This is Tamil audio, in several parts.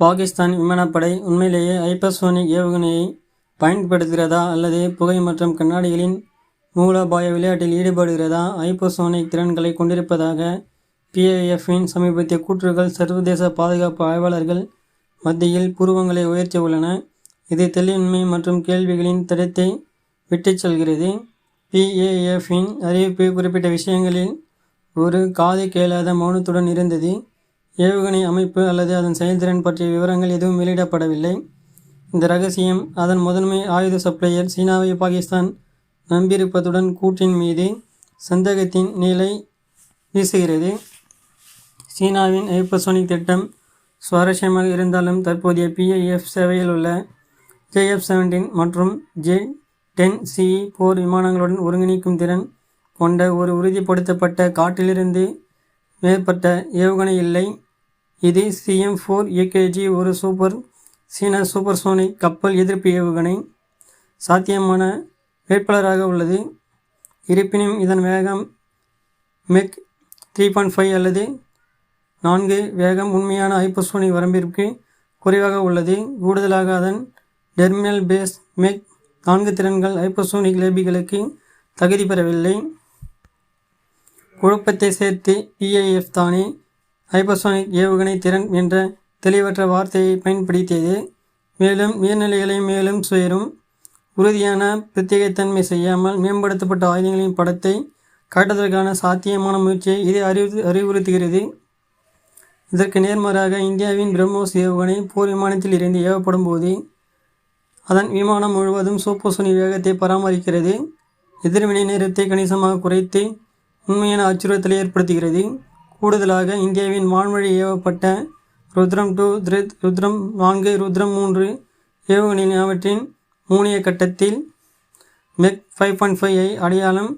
பாகிஸ்தான் விமானப்படை உண்மையிலேயே ஹைப்பர்சோனிக் ஏவுகணையை பயன்படுத்துகிறதா அல்லது புகை மற்றும் கண்ணாடிகளின் மூலோபாய விளையாட்டில் ஈடுபடுகிறதா? ஹைப்பர்சோனிக் திறன்களை கொண்டிருப்பதாக PIF-இன் சமீபத்திய கூற்றுகள் சர்வதேச பாதுகாப்பு ஆய்வாளர்கள் மத்தியில் புருவங்களை உயர்த்தியுள்ளன. இது தெளிவின்மை மற்றும் கேள்விகளின் தடத்தை விட்டுச் செல்கிறது. PIF-இன் அறிவிப்பு குறிப்பிட்ட விஷயங்களில் ஒரு காது கேளாத மௌனத்துடன் இருந்தது. ஏவுகணை அமைப்பு அல்லது அதன் செயல்திறன் பற்றிய விவரங்கள் எதுவும் வெளியிடப்படவில்லை. இந்த ரகசியம் அதன் முதன்மை ஆயுத சப்ளையர் சீனாவை பாகிஸ்தான் நம்பியிருப்பதுடன் கூற்றின் மீது சந்தேகத்தின் நிலை வீசுகிறது. சீனாவின் ஹைப்பர்சோனிக் திட்டம் சுவாரஸ்யமாக இருந்தாலும் தற்போதைய PIF சேவையில் உள்ள JF-17 மற்றும் J-10C போர் விமானங்களுடன் ஒருங்கிணைக்கும் திறன் கொண்ட ஒரு உறுதிப்படுத்தப்பட்ட காற்றிலிருந்து மேற்பட்ட ஏவுகணை இல்லை. இது CM-4 UKG ஒரு சீன சூப்பர்சோனிக் கப்பல் எதிர்ப்பு ஏவுகணை சாத்தியமான வேட்பாளராக உள்ளது. இருப்பினும் இதன் வேகம் Mach 3.5 அல்லது 4 வேகம் உண்மையான ஹைப்பர்சோனிக் வரம்பிற்கு குறைவாக உள்ளது. கூடுதலாக அதன் டெர்மினல் பேஸ் Mach 4 திறன்கள் ஹைப்பர்சோனிக் லேபிகளுக்கு தகுதி பெறவில்லை. குழப்பத்தை சேர்த்து PIF தானே ஹைப்பர்சோனிக் ஏவுகணை திறன் என்ற தெளிவற்ற வார்த்தையை பயன்படுத்தியது. மேலும் நீர்நிலைகளை மேலும் சுயரும் உறுதியான பிரத்யேகத்தன்மை செய்யாமல் மேம்படுத்தப்பட்ட ஆயுதங்களின் படத்தை காட்டுவதற்கான சாத்தியமான முயற்சியை இது அறிவுறுத்துகிறது. இதற்கு நேர்மாறாக இந்தியாவின் பிரம்மோஸ் ஏவுகணை போர் விமானத்தில் இருந்து ஏவப்படும் போது அதன் விமானம் முழுவதும் சூப்பர்சோனிக் வேகத்தை பராமரிக்கிறது. எதிர்வினை நேரத்தை கணிசமாக குறைத்து உண்மையான அச்சுறுத்தலை ஏற்படுத்துகிறது. கூடுதலாக இந்தியாவின் வான்வழி ஏவப்பட்ட ருத்ரம் 2, ருத்ரம் 4, ருத்ரம் 3 ஏவுகணைகள் அவற்றின் மூனிய கட்டத்தில் Mach 5.5 ஐ அடையாளம்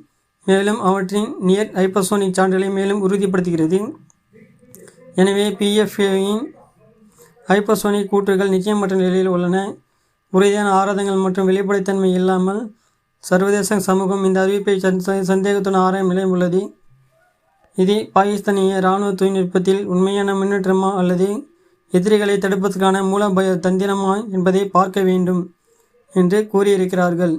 மேலும் அவற்றின் நியர் ஹைப்பர்சோனிக் சான்றுகளை மேலும் உறுதிப்படுத்துகிறது. எனவே PIF-இன் ஹைப்பர்சோனிக் கூற்றுகள் நிச்சயமற்ற நிலையில் உள்ளன. உறுதியான ஆதாரங்கள் மற்றும் வெளிப்படைத்தன்மை இல்லாமல் சர்வதேச சமூகம் இந்த அறிவிப்பை சந்தேகத்துடன் ஆராயும் நிலை உள்ளது. இது பாகிஸ்தானிய இராணுவ தொழில்நுட்பத்தில் உண்மையான முன்னேற்றமா அல்லது எதிரிகளை தடுப்பதற்கான மூலோபாய தந்திரமா என்பதை பார்க்க வேண்டும் என்று கூறியிருக்கிறார்கள்.